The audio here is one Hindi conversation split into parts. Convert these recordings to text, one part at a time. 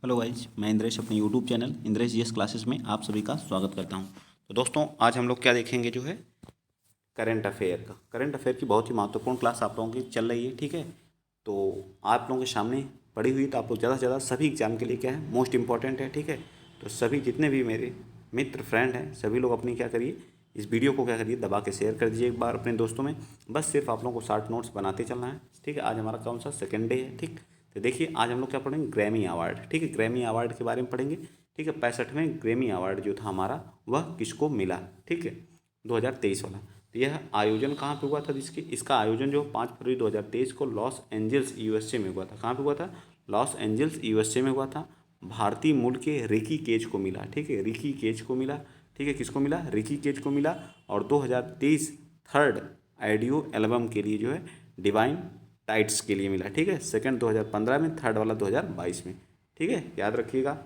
हेलो गाइज, मैं इंद्रेश अपने YouTube channel Indresh GS classes में आप सभी का स्वागत करता हूं। तो दोस्तों, आज हम लोग क्या देखेंगे जो है करंट अफेयर का। करंट अफेयर की बहुत ही महत्वपूर्ण क्लास आप लोगों की चल रही है, ठीक है। तो आप लोगों के सामने पड़ी हुई, तो आप लोग ज़्यादा से ज़्यादा सभी एग्जाम के लिए क्या है, मोस्ट इंपॉर्टेंट है, ठीक है। तो सभी जितने भी मेरे मित्र फ्रेंड हैं, सभी लोग अपनी क्या करिए, इस वीडियो को क्या करिए, दबा के शेयर कर दीजिए एक बार अपने दोस्तों में। बस सिर्फ आप लोगों को शार्ट नोट्स बनाते चलना है, ठीक है। आज हमारा कौन सा सेकेंड डे है, ठीक। तो देखिए, आज हम लोग क्या पढ़ेंगे, ग्रैमी अवार्ड, ठीक है। ग्रैमी अवार्ड के बारे में पढ़ेंगे, ठीक है। 65वें ग्रैमी अवार्ड जो था हमारा, वह किसको मिला, ठीक है, 2023 वाला। तो यह आयोजन कहाँ पे हुआ था, इसका आयोजन जो 5 फरवरी 2023 को लॉस एंजल्स यूएसए में हुआ था। कहाँ पे हुआ था, लॉस एंजल्स यूएसए में हुआ था। भारतीय मूल के रिकी केज को मिला, ठीक है, रिकी केज को मिला, ठीक है। किसको मिला, रिकी केज को मिला। और 2023 थर्ड ऑडियो एल्बम के लिए जो है डिवाइन टाइट्स के लिए मिला, ठीक है। सेकंड 2015 में, थर्ड वाला 2022 में, ठीक है, याद रखिएगा।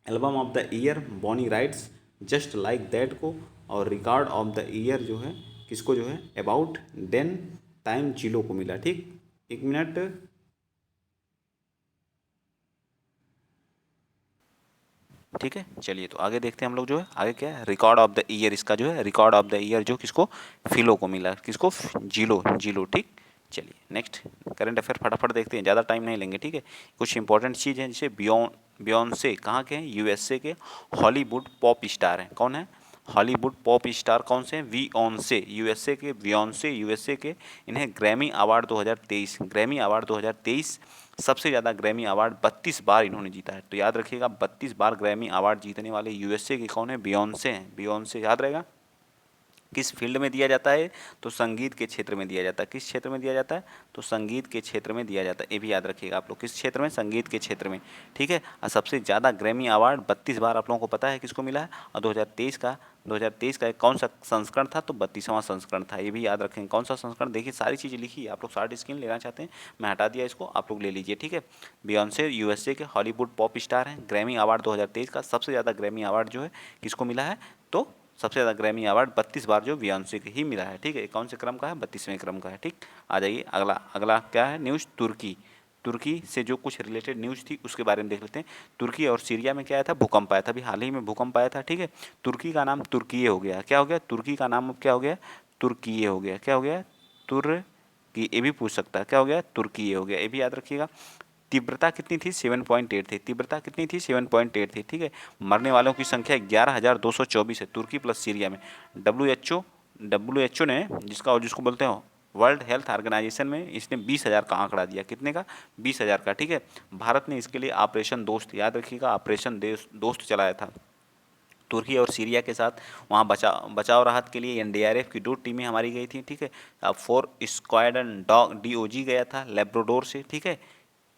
Album of the year Bonnie Raitt's just like that को, और रिकॉर्ड ऑफ द ईयर जो है किसको, जो है अबाउट देन टाइम चिलो को मिला, ठीक। एक मिनट, ठीक है। चलिए, तो आगे देखते हैं हम लोग जो है, आगे क्या है, रिकॉर्ड ऑफ द ईयर। इसका जो है रिकॉर्ड ऑफ द ईयर जो किसको, फिलो को मिला, किसको, जीलो, जीलो, ठीक। चलिए नेक्स्ट करंट अफेयर फटाफट देखते हैं, ज़्यादा टाइम नहीं लेंगे, ठीक है। कुछ इंपॉर्टेंट चीज़ है, जैसे बियॉन्से कहाँ के हैं, यूएसए के हॉलीवुड पॉप स्टार हैं। कौन है, हॉलीवुड पॉप स्टार कौन से हैं, वियोंसे, यूएसए के वियोंसे, यूएसए के। इन्हें ग्रैमी अवार्ड 2023, ग्रैमी अवार्ड 2023, सबसे ज़्यादा ग्रैमी अवार्ड 32 बार इन्होंने जीता है। तो याद रखिएगा, 32 बार ग्रैमी अवार्ड जीतने वाले यूएसए के कौन है, बियॉन्से हैं, बियॉन्से, याद रहेगा। किस फील्ड में दिया जाता है, तो संगीत के क्षेत्र में दिया जाता है। किस क्षेत्र में दिया जाता है, तो संगीत के क्षेत्र में दिया जाता है। ये भी याद रखिएगा आप लोग, किस क्षेत्र में, संगीत के क्षेत्र में, ठीक है। और सबसे ज़्यादा ग्रैमी अवार्ड 32 बार आप लोगों को पता है किसको मिला है। और 2023 का एक कौन सा संस्करण था, तो 32वां संस्करण था। ये भी याद रखेंगे, कौन सा संस्करण। देखिए सारी चीज़ें लिखी है, आप लोग शार्ट स्क्रीन लेना चाहते हैं, मैं हटा दिया इसको, आप लोग ले लीजिए, ठीक है। बियॉन्से यूएसए के हॉलीवुड पॉप स्टार हैं। ग्रैमी अवार्ड 2023 का सबसे ज़्यादा ग्रैमी अवार्ड जो है किसको मिला है, तो सबसे ज़्यादा ग्रैमी अवार्ड 32 बार जो बियॉन्से को ही मिला है, ठीक है। कौन से क्रम का है, 32वें क्रम का है, ठीक। आ जाइए, अगला अगला क्या है न्यूज़, तुर्की। तुर्की से जो कुछ रिलेटेड न्यूज़ थी उसके बारे में देख लेते हैं। तुर्की और सीरिया में क्या आया था, भूकंप आया था, अभी हाल ही में भूकंप आया था, ठीक है। तुर्की का नाम तुर्कीये हो गया, क्या हो गया, तुर्की का नाम अब क्या हो गया, तुर्कीये हो गया, क्या हो गया, तुर्की। ये भी पूछ सकता है, क्या हो गया, तुर्कीये हो गया, ये भी याद रखिएगा। तीव्रता कितनी थी, 7.8 थी, तीव्रता कितनी थी, 7.8 थी, ठीक है। मरने वालों की संख्या 11,224 है, तुर्की प्लस सीरिया में। डब्ल्यू एच ओ ने, जिसको बोलते हो वर्ल्ड हेल्थ ऑर्गेनाइजेशन में, इसने 20,000 का आंकड़ा दिया, कितने का, 20,000 का, ठीक है। भारत ने इसके लिए ऑपरेशन दोस्त, याद रखिएगा, ऑपरेशन दोस्त चलाया था तुर्की और सीरिया के साथ। वहाँ बचाव राहत के लिए एनडीआरएफ की 2 टीमें हमारी गई थी, ठीक है। अब 4 स्क्वाड्रन डीओजी गया था लेब्राडोर से, ठीक है।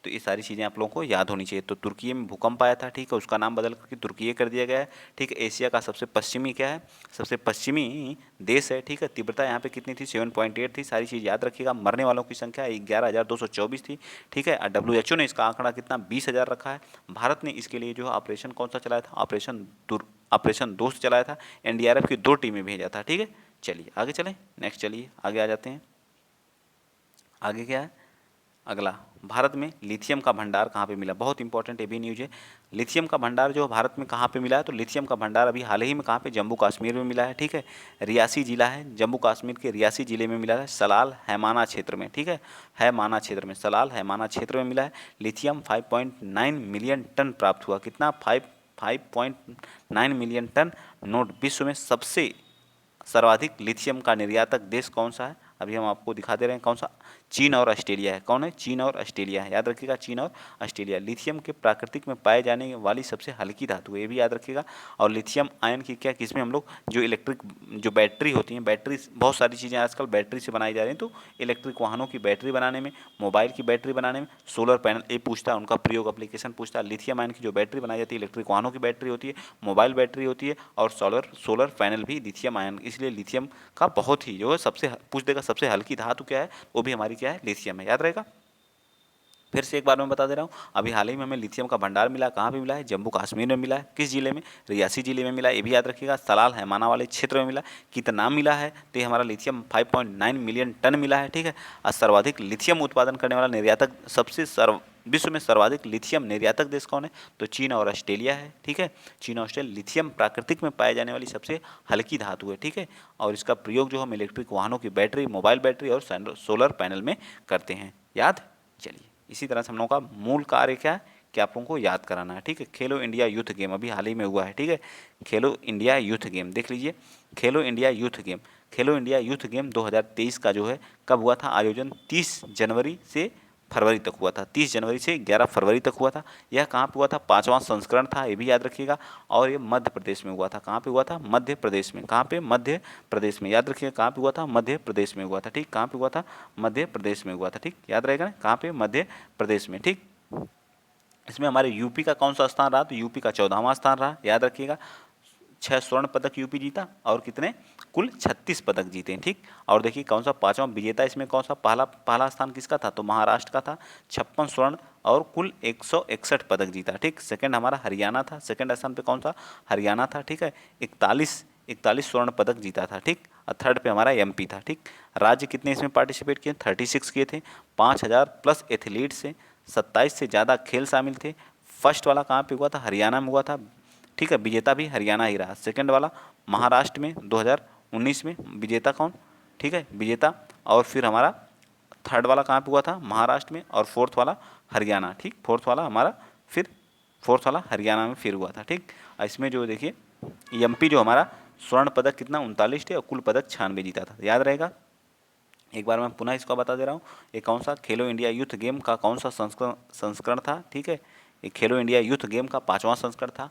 तो ये सारी चीज़ें आप लोगों को याद होनी चाहिए। तो तुर्की में भूकंप आया था, ठीक है, उसका नाम बदल करके तुर्की कर दिया गया है, ठीक है। एशिया का सबसे पश्चिमी क्या है, सबसे पश्चिमी देश है, ठीक है। तीव्रता यहाँ पे कितनी थी, 7.8 थी, सारी चीज़ याद रखिएगा। मरने वालों की संख्या 11,224 थी, ठीक है। और डब्ल्यूएचओ ने इसका आंकड़ा कितना, 20,000 रखा है। भारत ने इसके लिए जो है ऑपरेशन कौन सा चलाया था, ऑपरेशन दोस्त चलाया था, एनडीआरएफ की 2 टीमें भेजा था, ठीक है। चलिए आगे चलें, नेक्स्ट चलिए आगे आ जाते हैं। आगे क्या है, अगला, भारत में लिथियम का भंडार कहाँ पे मिला, बहुत इंपॉर्टेंट ये भी न्यूज है। लिथियम का भंडार जो भारत में कहाँ पे मिला है, तो लिथियम का भंडार अभी हाल ही में कहाँ पे, जम्मू कश्मीर में मिला है, ठीक है। रियासी जिला है, जम्मू कश्मीर के रियासी जिले में मिला है, सलाल हैमाना क्षेत्र में, ठीक है, हैमाना क्षेत्र में, सलाल हैमाना क्षेत्र में मिला है। लिथियम 5.9 मिलियन टन प्राप्त हुआ, कितना, 5.9 मिलियन टन। नोट, विश्व में सबसे सर्वाधिक लिथियम का निर्यातक देश कौन सा है, अभी हम आपको दिखा दे रहे हैं, कौन सा, चीन और ऑस्ट्रेलिया है। कौन है, चीन और ऑस्ट्रेलिया है, याद रखिएगा, चीन और ऑस्ट्रेलिया। लिथियम के प्राकृतिक में पाए जाने वाली सबसे हल्की धातु है, ये भी याद रखिएगा। और लिथियम आयन की क्या, किसमें हम लोग जो इलेक्ट्रिक, जो बैटरी होती हैं, बैटरी, बहुत सारी चीज़ें आजकल बैटरी से बनाई जा रही हैं, तो इलेक्ट्रिक वाहनों की बैटरी बनाने में, मोबाइल की बैटरी बनाने में, सोलर पैनल, ये पूछता है उनका प्रयोग, एप्लीकेशन पूछता है। लिथियम आयन की जो बैटरी बनाई जाती है, इलेक्ट्रिक वाहनों की बैटरी होती है, मोबाइल बैटरी होती है, और सोलर पैनल भी लिथियम आयन, इसलिए लिथियम का बहुत ही जो है सबसे, पूछ देगा सबसे हल्की धातु क्या है, वो भी हमारी क्या है, लिथियम है, याद रहेगा। फिर से एक बार मैं बता दे रहा हूँ, अभी हाल ही में हमें लिथियम का भंडार मिला, कहाँ पे मिला है, जम्मू कश्मीर में मिला है, किस जिले में, रियासी जिले में मिला है, ये भी याद रखिएगा। सलाल हैमाना वाले क्षेत्र में मिला, कितना मिला है, तो ये हमारा लिथियम 5.9 मिलियन टन मिला है, ठीक है। और सर्वाधिक लिथियम उत्पादन करने वाला निर्यातक, सबसे विश्व में सर्वाधिक लिथियम निर्यातक देश कौन है? तो चीन और ऑस्ट्रेलिया है। ठीक है, चीन और ऑस्ट्रेलिया। लिथियम प्राकृतिक में पाए जाने वाली सबसे हल्की धातु है। ठीक है, और इसका प्रयोग जो हम इलेक्ट्रिक वाहनों की बैटरी, मोबाइल बैटरी और सोलर पैनल में करते हैं। याद? चलिए, इसी तरह से हम लोगों का मूल कार्य क्या है कि आप लोगों को याद कराना है। ठीक है, खेलो इंडिया यूथ गेम अभी हाल ही में हुआ है। ठीक है, खेलो इंडिया यूथ गेम देख लीजिए। खेलो इंडिया यूथ गेम, खेलो इंडिया यूथ गेम 2023 का जो है कब हुआ था आयोजन? 30 जनवरी से फरवरी तक हुआ था। 30 जनवरी से 11 फरवरी तक हुआ था। यह कहाँ पे हुआ था? 5वां संस्करण था, ये भी याद रखिएगा। और ये मध्य प्रदेश में हुआ था। कहाँ पे हुआ था? मध्य प्रदेश में। कहाँ पे? मध्य प्रदेश में। याद रखिएगा कहाँ पे हुआ था? मध्य प्रदेश में हुआ था। ठीक, कहाँ पे हुआ था? मध्य प्रदेश में हुआ था। ठीक, याद रहेगा ना, कहाँ पे? मध्य प्रदेश में। ठीक, इसमें हमारे यूपी का कौन सा स्थान रहा? तो यूपी का 14वां स्थान रहा। याद रखिएगा, 6 स्वर्ण पदक यूपी जीता और कितने? कुल 36 पदक जीते। ठीक, और देखिए कौन सा 5वां विजेता इसमें कौन सा? पहला स्थान किसका था? तो महाराष्ट्र का था, 56 स्वर्ण और कुल 161 पदक जीता। ठीक, सेकंड हमारा हरियाणा था। सेकंड स्थान पे कौन सा? हरियाणा था। ठीक है, 41 स्वर्ण पदक जीता था। ठीक, और थर्ड पे हमारा एमपी था। ठीक, राज्य कितने इसमें पार्टिसिपेट किए? 36 किए थे। 5000 प्लस एथलीट से 27 से ज़्यादा खेल शामिल थे। फर्स्ट वाला कहाँ पे हुआ था? हरियाणा में हुआ था। ठीक है, विजेता भी हरियाणा ही रहा। सेकंड वाला महाराष्ट्र में 2019 में, विजेता कौन? ठीक है, विजेता। और फिर हमारा थर्ड वाला कहाँ पे हुआ था? महाराष्ट्र में। और फोर्थ वाला हरियाणा। ठीक, फोर्थ वाला हमारा फिर फोर्थ वाला हरियाणा में फिर हुआ था। ठीक, इसमें जो देखिए एमपी जो हमारा स्वर्ण पदक कितना? 39 थे और कुल पदक 96 जीता था। याद रहेगा। एक बार मैं पुनः इसको बता दे रहा हूँ, ये कौन सा खेलो इंडिया यूथ गेम का कौन सा संस्करण था? ठीक है, ये खेलो इंडिया यूथ गेम का 5वां संस्करण था।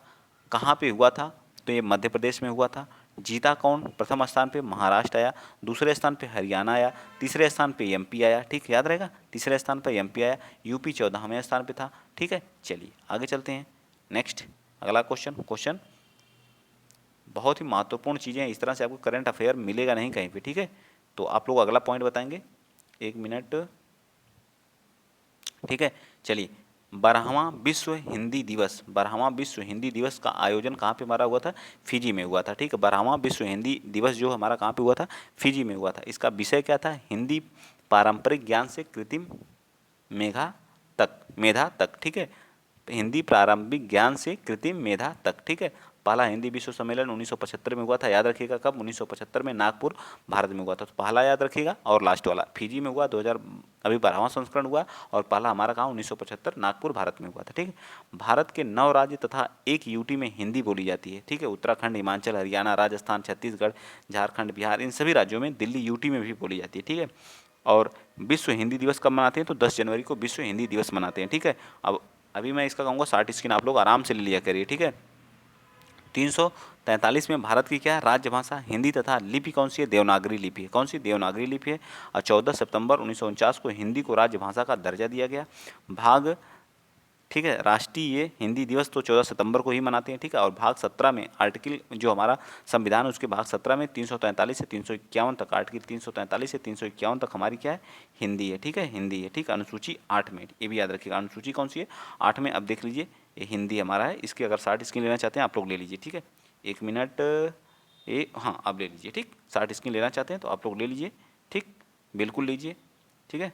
कहाँ पे हुआ था? तो ये मध्य प्रदेश में हुआ था। जीता कौन? प्रथम स्थान पे महाराष्ट्र आया, दूसरे स्थान पे हरियाणा आया, तीसरे स्थान पे एमपी आया। ठीक, याद रहेगा, तीसरे स्थान पर एमपी आया, यूपी 14वें स्थान पे था। ठीक है, चलिए आगे चलते हैं। नेक्स्ट अगला क्वेश्चन बहुत ही महत्वपूर्ण चीज़ें हैं, इस तरह से आपको करंट अफेयर मिलेगा नहीं कहीं पे। ठीक है, तो आप लोग अगला पॉइंट बताएंगे, 1 मिनट। ठीक है, चलिए 12वां विश्व हिंदी दिवस, 12वां विश्व हिंदी दिवस का आयोजन कहाँ पे हमारा हुआ था? फिजी में हुआ था। ठीक है, 12वां विश्व हिंदी दिवस जो हमारा कहाँ पे हुआ था? फिजी में हुआ था। इसका विषय क्या था? हिंदी पारंपरिक ज्ञान से कृत्रिम मेधा तक। ठीक है, हिंदी प्रारंभिक ज्ञान से कृत्रिम मेधा तक। ठीक है, पहला हिंदी विश्व सम्मेलन 1975 में हुआ था। याद रखिएगा कब? 1975 में नागपुर भारत में हुआ था। तो पहला याद रखिएगा और लास्ट वाला फिजी में हुआ 2000, अभी 12वां संस्करण हुआ। और पहला हमारा कहाँ? 1975 नागपुर भारत में हुआ था। ठीक है, भारत के 9 राज्य तथा एक यूटी में हिंदी बोली जाती है। ठीक है, उत्तराखंड, हिमाचल, हरियाणा, राजस्थान, छत्तीसगढ़, झारखंड, बिहार, इन सभी राज्यों में, दिल्ली यूटी में भी बोली जाती है। ठीक है, और विश्व हिंदी दिवस कब मनाते हैं? तो 10 जनवरी को विश्व हिंदी दिवस मनाते हैं। ठीक है, अब अभी मैं इसका कहूँगा शार्ट स्क्रीन आप लोग आराम से ले लिया करिए। ठीक है, 343 में भारत की क्या है? राजभाषा हिंदी तथा लिपि कौन सी है? देवनागरी लिपि है। कौन सी? देवनागरी लिपि है। और 14 सितंबर 1949 को हिंदी को राजभाषा का दर्जा दिया गया। भाग, ठीक है, राष्ट्रीय हिंदी दिवस तो 14 सितंबर को ही मनाते हैं। ठीक है, और भाग 17 में आर्टिकल जो हमारा संविधान है उसके भाग 17 में 343 से 351 तक, आर्टिकल 343 से 351 तक हमारी क्या है? हिंदी है। ठीक है, हिंदी है। ठीक, अनुसूची 8 में, ये भी याद रखिएगा, अनुसूची कौन सी है? 8 में। अब देख लीजिए, ये हिंदी हमारा है। इसकी अगर शार्ट स्क्रीन लेना चाहते हैं आप लोग ले लीजिए। ठीक है, 1 मिनट, ये हाँ आप ले लीजिए। ठीक, शार्ट स्क्रीन लेना चाहते हैं तो आप लोग ले लीजिए। ठीक, बिल्कुल लीजिए। ठीक है,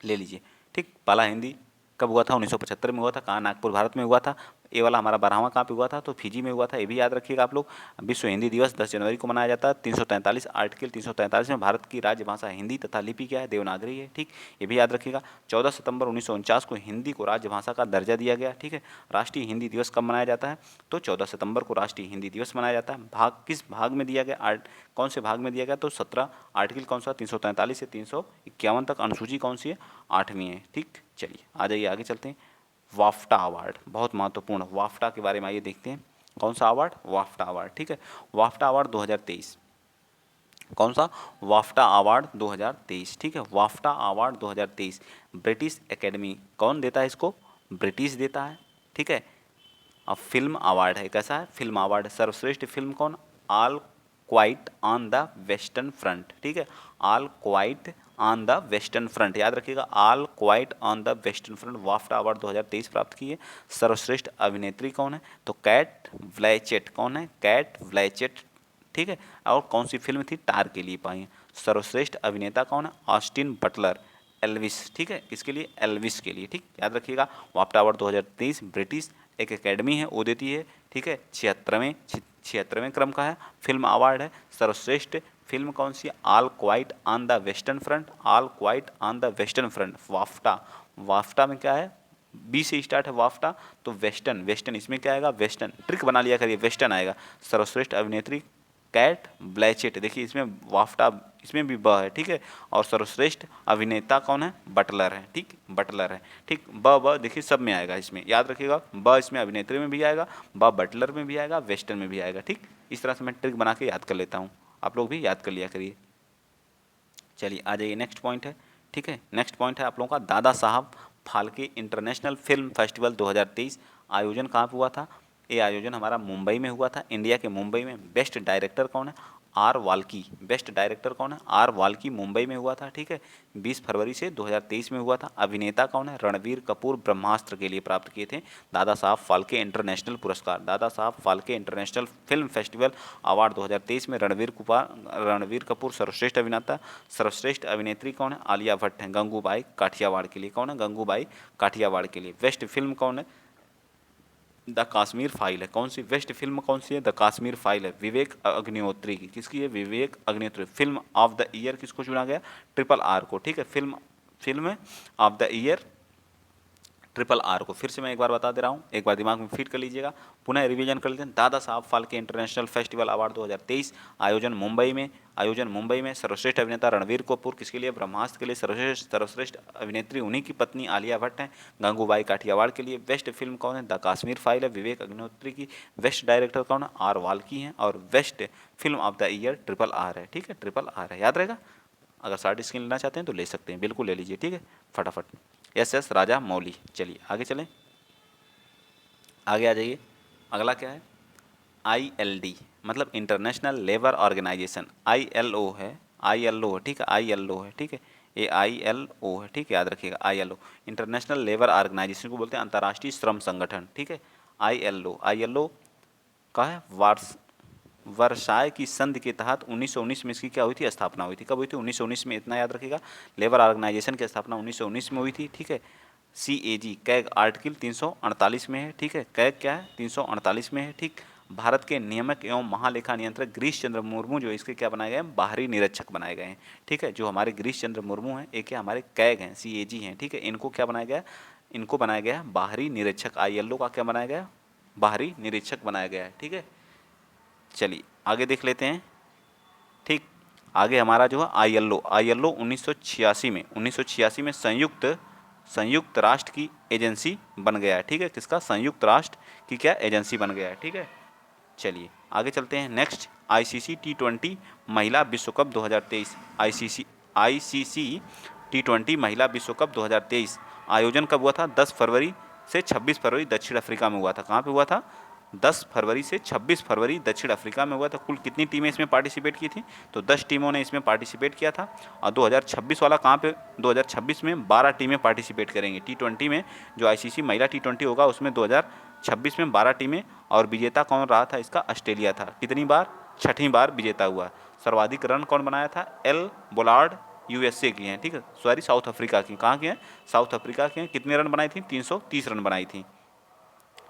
ले लीजिए। ठीक, पहला हिंदी कब हुआ था? 1975 में हुआ था। कहाँ? नागपुर भारत में हुआ था। ये वाला हमारा 12वां कहाँ पे हुआ था? तो फिजी में हुआ था। ये भी याद रखिएगा आप लोग। विश्व हिंदी दिवस 10 जनवरी को मनाया जाता है। 343 आर्टिकल 343 में भारत की राजभाषा हिंदी तथा लिपि क्या है? देवनागरी है। ठीक, ये भी याद रखिएगा। 14 सितंबर 1949 को हिंदी को राजभाषा का दर्जा दिया गया। ठीक है, राष्ट्रीय हिंदी दिवस कब मनाया जाता है? तो 14 सितंबर को राष्ट्रीय हिंदी दिवस मनाया जाता है। भाग किस भाग में दिया गया? कौन से भाग में दिया गया? तो 17, आर्टिकल कौन सा? 343 से 351 तक। अनुसूची कौन सी है? 8वीं है। ठीक, चलिए आ जाइए आगे चलते हैं। वाफ्टा अवार्ड बहुत महत्वपूर्ण, वाफ्टा के बारे में आइए देखते हैं। कौन सा अवार्ड? वाफ्टा अवार्ड। ठीक है, वाफ्टा अवार्ड 2023। कौन सा? वाफ्टा अवार्ड 2023। ठीक है, वाफ्टा अवार्ड 2023 ब्रिटिश एकेडमी कौन देता है इसको? ब्रिटिश देता है। ठीक है, अब फिल्म अवार्ड है। कैसा है? Film award. सर्वश्रेष्ठ फिल्म कौन? All quiet on the western front. ठीक है, all quiet on the western front, याद रखिएगा, all quiet on the western front BAFTA award 2023 प्राप्त की है। सर्वश्रेष्ठ अभिनेत्री कौन है? तो कैट ब्लैचेट। कौन है? कैट ब्लैचेट। ठीक है, और कौन सी फिल्म थी? टार के लिए पाई है। सर्वश्रेष्ठ अभिनेता कौन है? Austin Butler. एल्विस, ठीक है, किसके लिए? एल्विस के लिए, ठीक, याद रखिएगा। वाफ्टा अवार्ड 2023 ब्रिटिश एक एकेडमी है, वो देती है, ठीक है, 76वें क्रम का है। फिल्म अवार्ड है, सर्वश्रेष्ठ फिल्म कौन सी है? All quiet on the western front, all quiet on the western front, BAFTA. BAFTA में क्या है? बी से स्टार्ट है वाफ्टा, तो वेस्टर्न, वेस्टर्न इसमें क्या आएगा? वेस्टर्न, ट्रिक बना लिया करिए, वेस्टर्न आएगा। सर्वश्रेष्ठ अभिनेत्री कैट ब्लैचेट, देखिए इसमें वाफ्टा, इसमें भी ब है, ठीक है, और सर्वश्रेष्ठ अभिनेता कौन है? बटलर है, ठीक, बटलर है, ठीक, ब देखिए सब में आएगा, इसमें याद रखिएगा, ब इसमें अभिनेत्री में भी आएगा, ब बटलर में भी आएगा, वेस्टर्न में भी आएगा, ठीक। इस तरह से मैं ट्रिक बना के याद कर लेता हूँ, आप लोग भी याद कर लिया करिए। चलिए आ जाइए, नेक्स्ट पॉइंट है, ठीक है, नेक्स्ट पॉइंट है आप लोगों का Dada Saheb Phalke international film festival 2023। आयोजन कहाँ पे हुआ था? ये आयोजन हमारा मुंबई में हुआ था, इंडिया के मुंबई में। बेस्ट डायरेक्टर कौन है? आर वाल्की, बेस्ट डायरेक्टर कौन है? आर वाल्की, मुंबई में हुआ था, ठीक है, 20 फरवरी से 2023 में हुआ था। अभिनेता कौन है? रणवीर कपूर ब्रह्मास्त्र के लिए प्राप्त किए थे दादा साहब फाल्के इंटरनेशनल पुरस्कार। Dada Saheb Phalke international film festival award 2023 में रणवीर कपूर सर्वश्रेष्ठ अभिनेता। सर्वश्रेष्ठ अभिनेत्री कौन है? आलिया भट्ट हैं, गंगूबाई काठियावाड़ के लिए। कौन है? गंगूबाई काठियावाड़ के लिए। बेस्ट फिल्म कौन है? द काश्मीर फाइल है। कौन सी बेस्ट फिल्म कौन सी है? द काश्मीर फाइल है, विवेक अग्निहोत्री की। किसकी है? Vivek Agnihotri. Film of the year किसको चुना गया? ट्रिपल आर को, ठीक है, film of the year triple R को। फिर से मैं एक बार बता दे रहा हूँ, एक बार दिमाग में फिट कर लीजिएगा, पुनः रिवीजन कर लेते हैं। Dada Saheb Phalke international festival award 2023, आयोजन मुंबई में। सर्वश्रेष्ठ अभिनेता रणवीर कपूर, किसके लिए? ब्रह्मास्त्र के लिए। सर्वश्रेष्ठ अभिनेत्री उन्हीं की पत्नी आलिया भट्ट हैं, गंगूबाई काठियावाड़ के लिए। बेस्ट फिल्म कौन है? द काश्मीर फाइल है, विवेक अग्निहोत्री की। बेस्ट डायरेक्टर कौन है? आर वाल्की हैं। और best film of the year triple are है, ठीक है, ट्रिपल आर है, याद रहेगा। अगर शार्ट स्क्रीन लेना चाहते हैं तो ले सकते हैं, बिल्कुल ले लीजिए, ठीक है, फटाफट। यस राजा मौली। चलिए आगे चलें, आगे आ जाइए। अगला क्या है? ILD मतलब इंटरनेशनल लेबर ऑर्गेनाइजेशन। ILO है, ठीक है, ILO है, ठीक है, ये ILO है, ठीक है, याद रखिएगा, ILO इंटरनेशनल लेबर ऑर्गेनाइजेशन को बोलते हैं, अंतर्राष्ट्रीय श्रम संगठन, ठीक है। ILO का है वर्साय की संधि के तहत 1919 में इसकी क्या हुई थी? स्थापना हुई थी। कब हुई थी? 1919 में, इतना याद रखिएगा। लेबर ऑर्गेनाइजेशन की स्थापना 1919 में हुई थी, ठीक है। CAG कैग आर्टिकल 348 में है, ठीक है, कैग क्या है? 348 में है, ठीक। भारत के नियामक एवं महालेखा नियंत्रक गिरीश चंद्र मुर्मू जो इसके क्या बनाए गए हैं? बाहरी निरीक्षक बनाए गए हैं, ठीक है। जो हमारे गिरीश चंद्र मुर्मू हैं, एक क्या हमारे कैग हैं, CAG हैं, ठीक है, इनको क्या बनाया गया? इनको बनाया गया है बाहरी निरीक्षक। ILO का क्या बनाया गया? बाहरी निरीक्षक बनाया गया है, ठीक है। चलिए आगे देख लेते हैं, ठीक। आगे हमारा जो है ILO 1986 में संयुक्त राष्ट्र की एजेंसी बन गया है, ठीक है। किसका? संयुक्त राष्ट्र की क्या एजेंसी बन गया है, ठीक है। चलिए आगे चलते हैं। नेक्स्ट ICC T20 महिला विश्व कप 2023। ICC T20 महिला विश्व कप 2023 आयोजन कब हुआ था? 10 फरवरी से 26 फरवरी दक्षिण अफ्रीका में हुआ था। कहाँ पे हुआ था? 10 फरवरी से 26 फरवरी दक्षिण अफ्रीका में हुआ था। कुल कितनी टीमें इसमें पार्टिसिपेट की थी? तो 10 टीमों ने इसमें पार्टिसिपेट किया था। और 2026 वाला कहाँ पे? 2026 में 12 टीमें पार्टिसिपेट करेंगी T20 में। जो ICC महिला T20 होगा उसमें 2026 में 12 टीमें। और विजेता कौन रहा था इसका? ऑस्ट्रेलिया था। कितनी बार? 6ठी बार विजेता हुआ। सर्वाधिक रन कौन बनाया था? एल बोलार्ड, USA की हैं, ठीक है, सॉरी साउथ अफ्रीका की। कहाँ की हैं? साउथ अफ्रीका की हैं। कितने रन बनाई थी? 330 रन बनाई थी।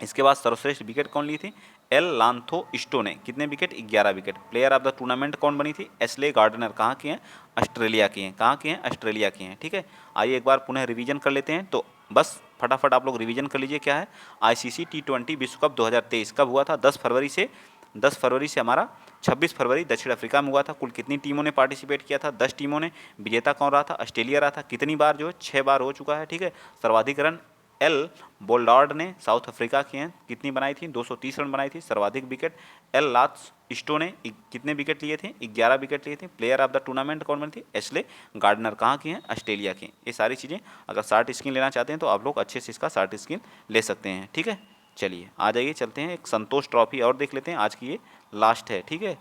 इसके बाद सर्वश्रेष्ठ विकेट कौन ली थी? एल लांथो इस्टो ने। कितने wicket? 11 wicket. Player of the tournament कौन बनी थी? Ashleigh Gardner. कहाँ की हैं? ऑस्ट्रेलिया की हैं। कहाँ की हैं? ऑस्ट्रेलिया की हैं, ठीक है। आइए एक बार पुनः रिवीजन कर लेते हैं, तो बस फटाफट आप लोग रिवीजन कर लीजिए। क्या है? ICC T20 विश्व कप 2023 कब हुआ था? 10 फरवरी से हमारा 26 फरवरी दक्षिण अफ्रीका में हुआ था। कुल कितनी टीमों ने पार्टिसिपेट किया था? 10 टीमों ने। विजेता कौन रहा था? ऑस्ट्रेलिया रहा था। कितनी बार? जो है 6 बार हो चुका है, ठीक है। सर्वाधिक रन एल बोल्डार्ड ने साउथ अफ्रीका की हैं। कितनी बनाई थी? 230 रन बनाई थी। सर्वाधिक विकेट एल लाथ्स इस्टो ने कितने विकेट लिए थे? 11 विकेट लिए थे। प्लेयर ऑफ द टूर्नामेंट कौन बनी थी? Ashleigh Gardner. कहाँ की हैं? ऑस्ट्रेलिया की। ये सारी चीज़ें अगर शार्ट स्क्रीन लेना चाहते हैं तो आप लोग अच्छे से इसका शार्ट स्क्रीन ले सकते हैं, ठीक है। चलिए आ जाइए, चलते हैं एक संतोष ट्रॉफी और देख लेते हैं। आज की ये लास्ट है, ठीक है,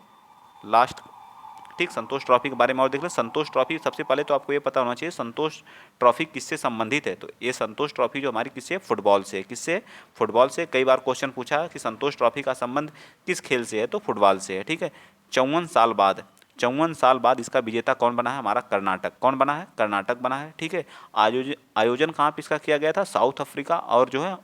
लास्ट, ठीक। संतोष ट्रॉफी के बारे में और देख लें। संतोष ट्रॉफी सबसे पहले तो आपको ये पता होना चाहिए संतोष ट्रॉफी किससे संबंधित है। तो ये संतोष ट्रॉफी जो हमारी किससे? फुटबॉल से। किससे? फुटबॉल से। कई बार क्वेश्चन पूछा है कि संतोष ट्रॉफी का संबंध किस खेल से है? तो फुटबॉल से है, ठीक है। 54 साल बाद 54 साल बाद इसका विजेता कौन बना है? हमारा कर्नाटक। कौन बना है? कर्नाटक बना है। ठीक है। आयोजन कहाँ पे इसका किया गया था? साउथ अफ्रीका और जो है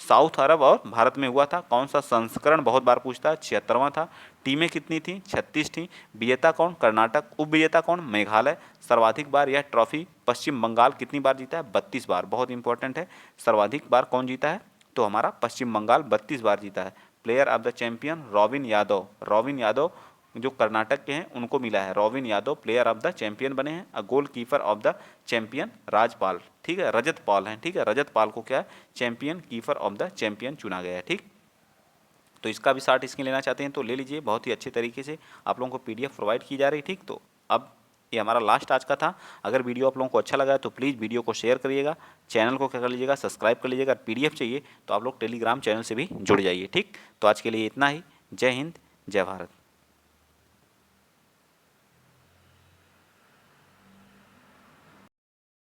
साउथ अरब और भारत में हुआ था। कौन सा संस्करण बहुत बार पूछता है? 76वां था। टीमें कितनी थी? 36 थी। विजेता कौन? कर्नाटक। उपविजेता कौन? मेघालय। सर्वाधिक बार यह ट्रॉफी पश्चिम बंगाल कितनी बार जीता है? 32 बार। बहुत इंपॉर्टेंट है। सर्वाधिक बार कौन जीता है? तो हमारा पश्चिम बंगाल 32 बार जीता है। Player of the champion Robin Yadav. Robin Yadav जो कर्नाटक के हैं उनको मिला है। Robin Yadav player of the champion बने हैं। A goalkeeper of the champion Rajpal. ठीक है, रजत पाल हैं। ठीक है, रजत पाल को क्या है? Champion keeper of the champion चुना गया है। ठीक, तो इसका भी शॉर्ट स्क्रीन लेना चाहते हैं तो ले लीजिए। बहुत ही अच्छे तरीके से आप लोगों को पीडीएफ प्रोवाइड की जा रही। ठीक, तो अब ये हमारा लास्ट आज का था। अगर वीडियो आप लोगों को अच्छा लगा है तो प्लीज़ वीडियो को शेयर करिएगा, चैनल को क्या कर लीजिएगा? सब्सक्राइब कर लीजिएगा। पीडीएफ चाहिए तो आप लोग टेलीग्राम चैनल से भी जुड़ जाइए। ठीक, तो आज के लिए इतना ही। जय हिंद, जय भारत।